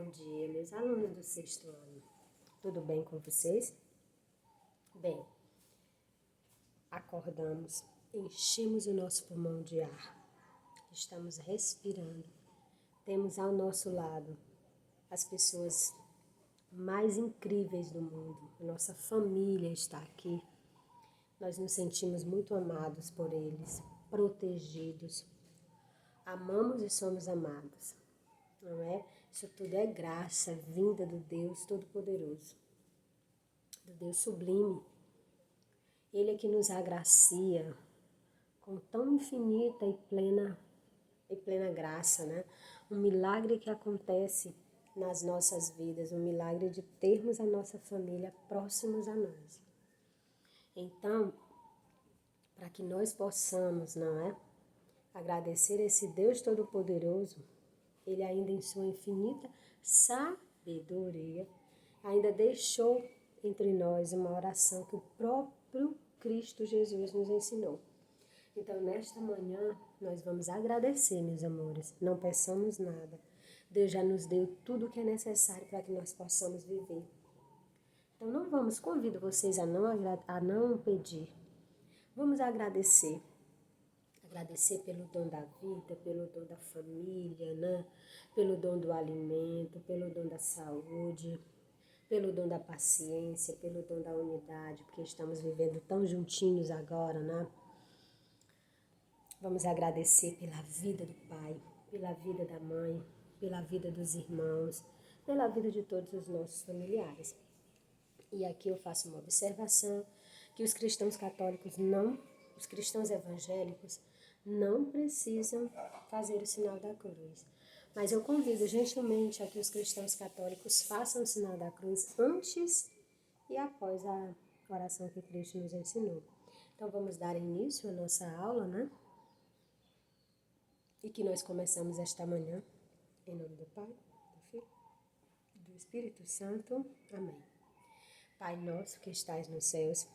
Bom dia, meus alunos do sexto ano. Tudo bem com vocês? Bem, acordamos, enchemos o nosso pulmão de ar, estamos respirando. Temos ao nosso lado as pessoas mais incríveis do mundo. A nossa família está aqui. Nós nos sentimos muito amados por eles, protegidos. Amamos e somos amados, não é? Isso tudo é graça vinda do Deus Todo-Poderoso, do Deus Sublime. Ele é que nos agracia com tão infinita e plena graça, né? Um milagre que acontece nas nossas vidas, um milagre de termos a nossa família próximos a nós. Então, para que nós possamos, não é? Agradecer esse Deus Todo-Poderoso, Ele ainda em sua infinita sabedoria, ainda deixou entre nós uma oração que o próprio Cristo Jesus nos ensinou. Então, nesta manhã, nós vamos agradecer, meus amores. Não peçamos nada. Deus já nos deu tudo o que é necessário para que nós possamos viver. Então, convido vocês a não pedir. Vamos agradecer. Agradecer pelo dom da vida, pelo dom da família, né? Pelo dom do alimento, pelo dom da saúde, pelo dom da paciência, pelo dom da unidade, porque estamos vivendo tão juntinhos agora, né? Vamos agradecer pela vida do pai, pela vida da mãe, pela vida dos irmãos, pela vida de todos os nossos familiares. E aqui eu faço uma observação, que os cristãos católicos os cristãos evangélicos não precisam fazer o sinal da cruz. Mas eu convido gentilmente a que os cristãos católicos façam o sinal da cruz antes e após a oração que Cristo nos ensinou. Então vamos dar início à nossa aula, né? E que nós começamos esta manhã, em nome do Pai, do Filho e do Espírito Santo. Amém. Pai nosso que estais nos céus,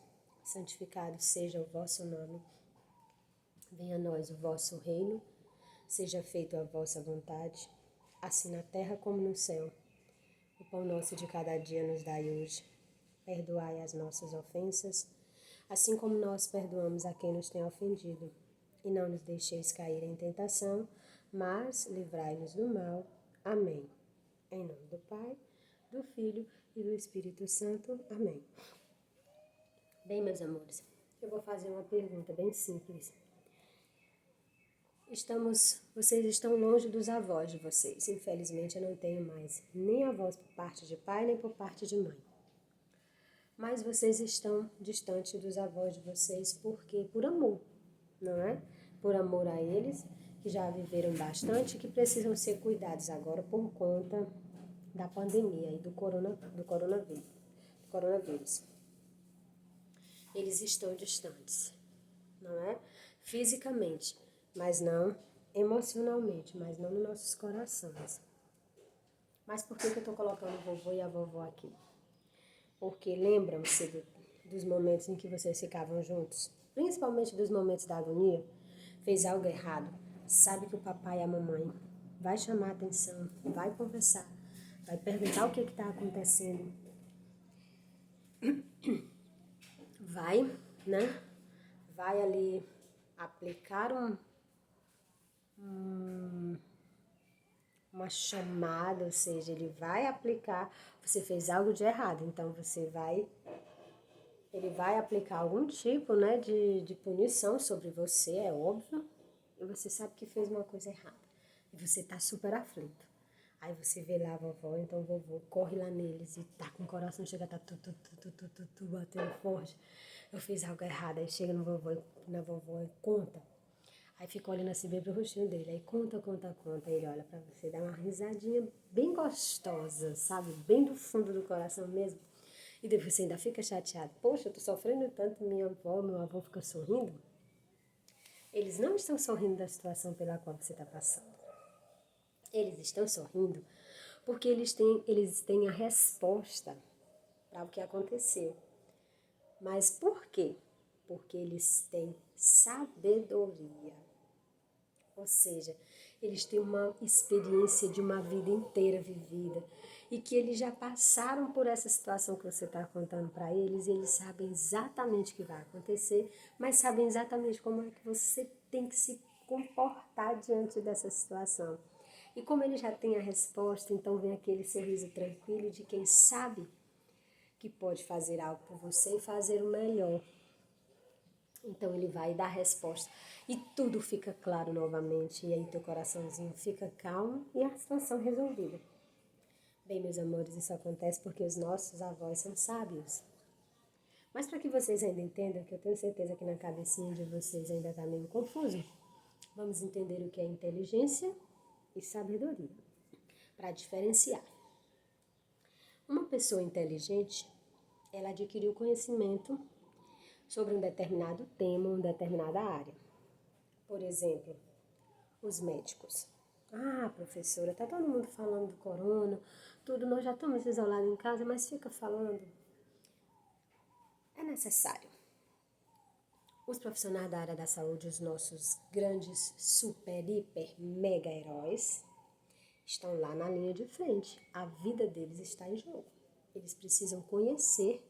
santificado seja o vosso nome. Venha a nós o vosso reino, seja feita a vossa vontade, assim na terra como no céu. O pão nosso de cada dia nos dai hoje. Perdoai as nossas ofensas, assim como nós perdoamos a quem nos tem ofendido. E não nos deixeis cair em tentação, mas livrai-nos do mal. Amém. Em nome do Pai, do Filho e do Espírito Santo. Amém. Bem, meus amores, eu vou fazer uma pergunta bem simples. Vocês estão longe dos avós de vocês. Infelizmente, eu não tenho mais nem avós por parte de pai, nem por parte de mãe. Mas vocês estão distante dos avós de vocês porque por amor, não é? Por amor a eles, que já viveram bastante, que precisam ser cuidados agora por conta da pandemia e do coronavírus. Eles estão distantes, não é? Fisicamente, mas não emocionalmente, mas não nos nossos corações. Mas por que eu estou colocando o vovô e a vovó aqui? Porque lembram-se dos momentos em que vocês ficavam juntos, principalmente dos momentos da agonia, fez algo errado, sabe que o papai e a mamãe vai chamar a atenção, vai conversar, vai perguntar o que está acontecendo, vai, né? Vai ali aplicar uma chamada, ou seja, ele vai aplicar, você fez algo de errado, então ele vai aplicar algum tipo, né, de punição sobre você, é óbvio, e você sabe que fez uma coisa errada, e você tá super aflito. Aí você vê lá a vovó, então o vovô corre lá neles e tá com o coração, chega a tá batendo forte. Eu fiz algo errado, aí chega no vovô, na vovó e conta. Aí fica olhando assim bem pro rostinho dele, aí conta, aí ele olha pra você, dá uma risadinha bem gostosa, sabe, bem do fundo do coração mesmo. E depois você ainda fica chateado, poxa, eu tô sofrendo tanto, minha avó, meu avô fica sorrindo. Eles não estão sorrindo da situação pela qual você está passando. Eles estão sorrindo porque eles têm a resposta para o que aconteceu. Mas por quê? Porque eles têm sabedoria. Ou seja, eles têm uma experiência de uma vida inteira vivida e que eles já passaram por essa situação que você está contando para eles e eles sabem exatamente o que vai acontecer, mas sabem exatamente como é que você tem que se comportar diante dessa situação. E como ele já tem a resposta, então vem aquele sorriso tranquilo de quem sabe que pode fazer algo por você e fazer o melhor. Então ele vai dar a resposta e tudo fica claro novamente e aí teu coraçãozinho fica calmo e a situação resolvida. Bem, meus amores, isso acontece porque os nossos avós são sábios. Mas para que vocês ainda entendam, que eu tenho certeza que na cabecinha de vocês ainda está meio confuso, vamos entender o que é inteligência e sabedoria, para diferenciar. Uma pessoa inteligente, ela adquiriu conhecimento sobre um determinado tema, uma determinada área. Por exemplo, os médicos. Ah, professora, tá todo mundo falando do corona, tudo, nós já estamos isolados em casa, mas fica falando. É necessário. Os profissionais da área da saúde, os nossos grandes super, hiper, mega heróis, estão lá na linha de frente. A vida deles está em jogo. Eles precisam conhecer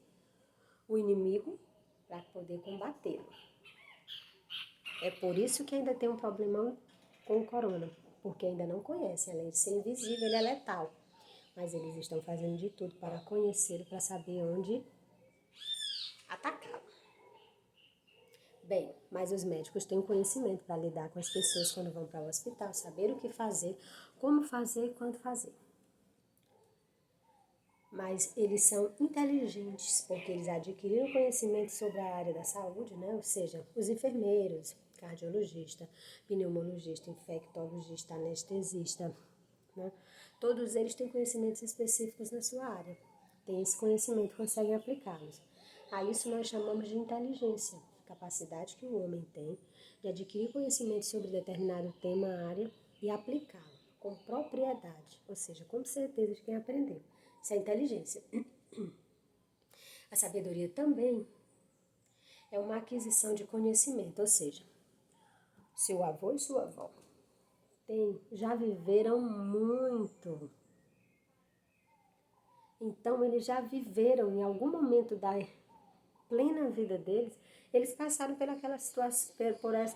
o inimigo para poder combatê-lo. É por isso que ainda tem um problemão com o corona, porque ainda não conhecem. Além de ser invisível, ele é letal. Mas eles estão fazendo de tudo para conhecê-lo, para saber onde atacá-lo. Bem, mas os médicos têm conhecimento para lidar com as pessoas quando vão para o hospital, saber o que fazer, como fazer e quando fazer. Mas eles são inteligentes, porque eles adquiriram conhecimento sobre a área da saúde, né? Ou seja, os enfermeiros, cardiologista, pneumologista, infectologista, anestesista, né? Todos eles têm conhecimentos específicos na sua área. Têm esse conhecimento, conseguem aplicá-los. A isso nós chamamos de inteligência, capacidade que o homem tem de adquirir conhecimento sobre determinado tema, área e aplicá-lo com propriedade, ou seja, com certeza de quem aprendeu. Isso é inteligência. A sabedoria também é uma aquisição de conhecimento, ou seja, seu avô e sua avó já viveram muito. Então, eles já viveram em algum momento da plena vida deles, eles passaram pelaquela situação,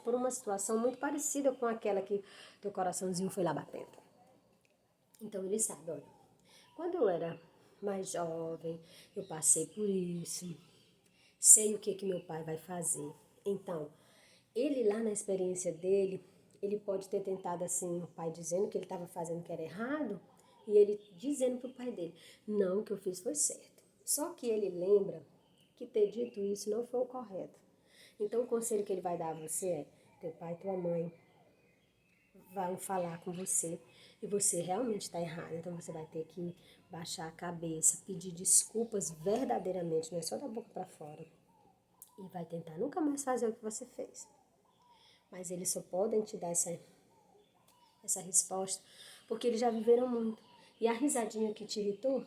por uma situação muito parecida com aquela que teu coraçãozinho foi lá batendo. Então, eles sabem, olha, quando eu era mais jovem, eu passei por isso, sei o que meu pai vai fazer. Então, ele lá na experiência dele, ele pode ter tentado assim, o pai dizendo que ele estava fazendo que era errado, e ele dizendo para o pai dele, não, o que eu fiz foi certo. Só que ele lembra que ter dito isso não foi o correto. Então, o conselho que ele vai dar a você é, teu pai e tua mãe vão falar com você e você realmente está errado. Então, você vai ter que baixar a cabeça, pedir desculpas verdadeiramente, não é só da boca para fora. E vai tentar nunca mais fazer o que você fez. Mas eles só podem te dar essa resposta porque eles já viveram muito. E a risadinha que te irritou,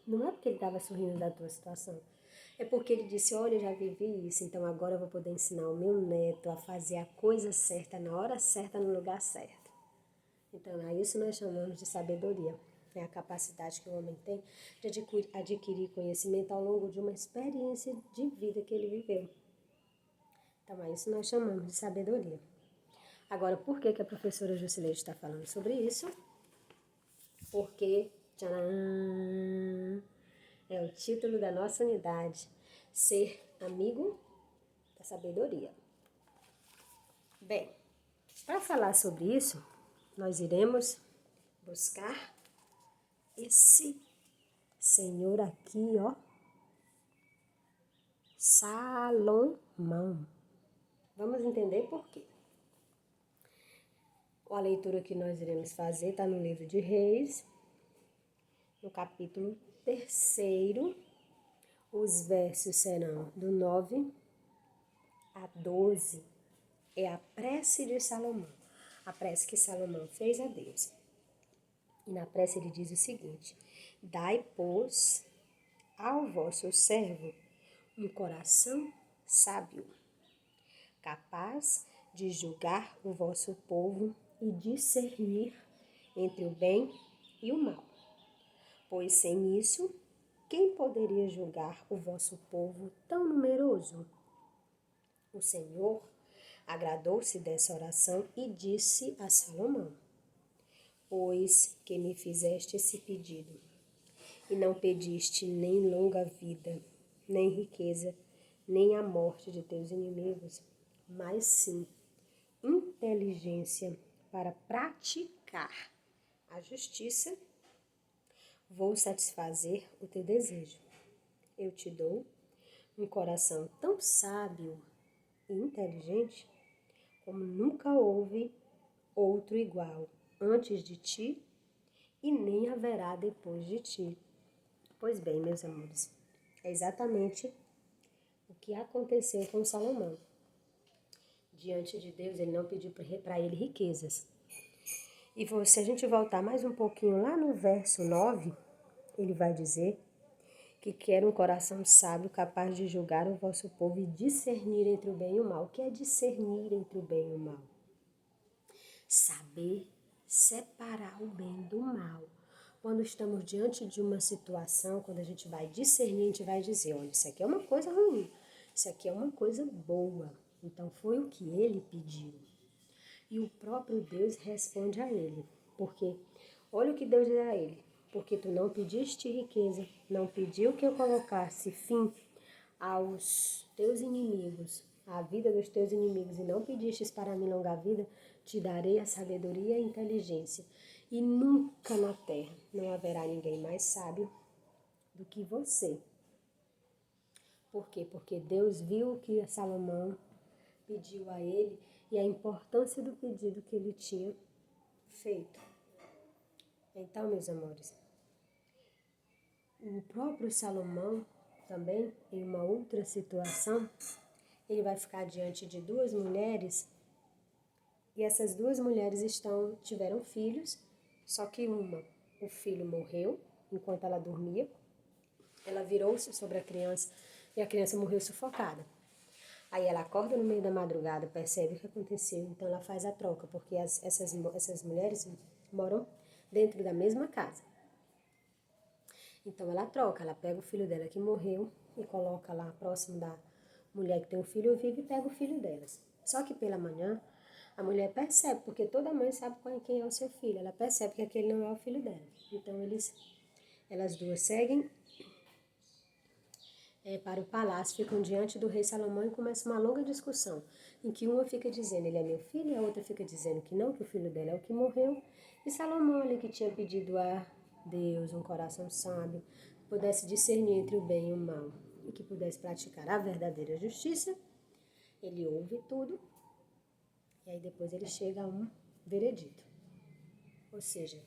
não é porque ele estava sorrindo da tua situação. É porque ele disse, olha, eu já vivi isso, então agora eu vou poder ensinar o meu neto a fazer a coisa certa, na hora certa, no lugar certo. Então, a isso nós chamamos de sabedoria. É a capacidade que o homem tem de adquirir conhecimento ao longo de uma experiência de vida que ele viveu. Então, a isso nós chamamos de sabedoria. Agora, por que a professora Jusileide está falando sobre isso? Porque, tcharam, é o título da nossa unidade, ser amigo da sabedoria. Bem, para falar sobre isso, nós iremos buscar esse senhor aqui, ó, Salomão. Vamos entender por quê. A leitura que nós iremos fazer está no livro de Reis, no capítulo 3, os versos serão do 9 a 12. É a prece de Salomão, a prece que Salomão fez a Deus. E na prece ele diz o seguinte, dai, pois, ao vosso servo um coração sábio, capaz de julgar o vosso povo e discernir entre o bem e o mal. Pois sem isso, quem poderia julgar o vosso povo tão numeroso? O Senhor agradou-se dessa oração e disse a Salomão: Pois que me fizeste esse pedido, e não pediste nem longa vida, nem riqueza, nem a morte de teus inimigos, mas sim inteligência para praticar a justiça, vou satisfazer o teu desejo. Eu te dou um coração tão sábio e inteligente como nunca houve outro igual antes de ti e nem haverá depois de ti. Pois bem, meus amores, é exatamente o que aconteceu com Salomão. Diante de Deus, ele não pediu para ele riquezas. E se a gente voltar mais um pouquinho lá no verso 9, ele vai dizer que quer um coração sábio capaz de julgar o vosso povo e discernir entre o bem e o mal. O que é discernir entre o bem e o mal? Saber separar o bem do mal. Quando estamos diante de uma situação, quando a gente vai discernir, a gente vai dizer, olha, isso aqui é uma coisa ruim, isso aqui é uma coisa boa. Então foi o que ele pediu. E o próprio Deus responde a ele, porque olha o que Deus diz a ele, porque tu não pediste riqueza, não pediu que eu colocasse fim aos teus inimigos, à vida dos teus inimigos, e não pedistes para mim longa vida, te darei a sabedoria e a inteligência. E nunca na terra não haverá ninguém mais sábio do que você. Por quê? Porque Deus viu o que Salomão pediu a ele e a importância do pedido que ele tinha feito. Então, meus amores, o próprio Salomão também, em uma outra situação, ele vai ficar diante de duas mulheres e essas duas mulheres tiveram filhos, só que o filho morreu enquanto ela dormia, ela virou-se sobre a criança e a criança morreu sufocada. Aí ela acorda no meio da madrugada, percebe o que aconteceu, então ela faz a troca, porque essas mulheres moram dentro da mesma casa. Então ela troca, ela pega o filho dela que morreu e coloca lá próximo da mulher que tem um filho vivo e pega o filho delas. Só que pela manhã a mulher percebe, porque toda mãe sabe quem é o seu filho, ela percebe que aquele não é o filho dela. Então elas duas seguem para o palácio, ficam diante do rei Salomão e começa uma longa discussão, em que uma fica dizendo, ele é meu filho, e a outra fica dizendo que não, que o filho dela é o que morreu. E Salomão, ali que tinha pedido a Deus um coração sábio, que pudesse discernir entre o bem e o mal, e que pudesse praticar a verdadeira justiça, ele ouve tudo, e aí depois ele chega a um veredito, ou seja,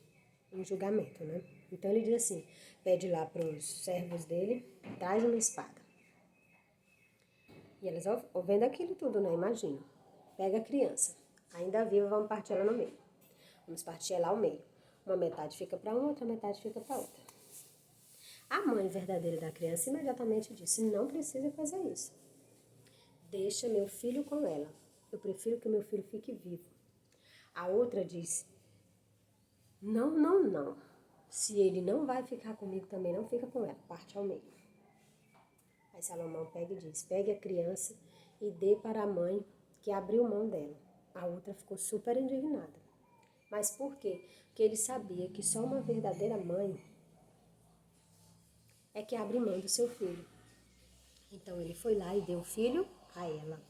um julgamento, né? Então ele diz assim, pede lá para os servos dele, traz uma espada. E elas vendo aquilo tudo, né? Imagina. Pega a criança, ainda viva, vamos partir ela no meio. Vamos partir ela ao meio. Uma metade fica para uma, outra metade fica para outra. A mãe verdadeira da criança imediatamente disse, não precisa fazer isso. Deixa meu filho com ela. Eu prefiro que meu filho fique vivo. A outra disse, não, não, não. Se ele não vai ficar comigo, também não fica com ela. Parte ao meio. Aí Salomão pega e diz, pegue a criança e dê para a mãe que abriu mão dela. A outra ficou super indignada. Mas por quê? Porque ele sabia que só uma verdadeira mãe é que abre mão do seu filho. Então ele foi lá e deu o filho a ela.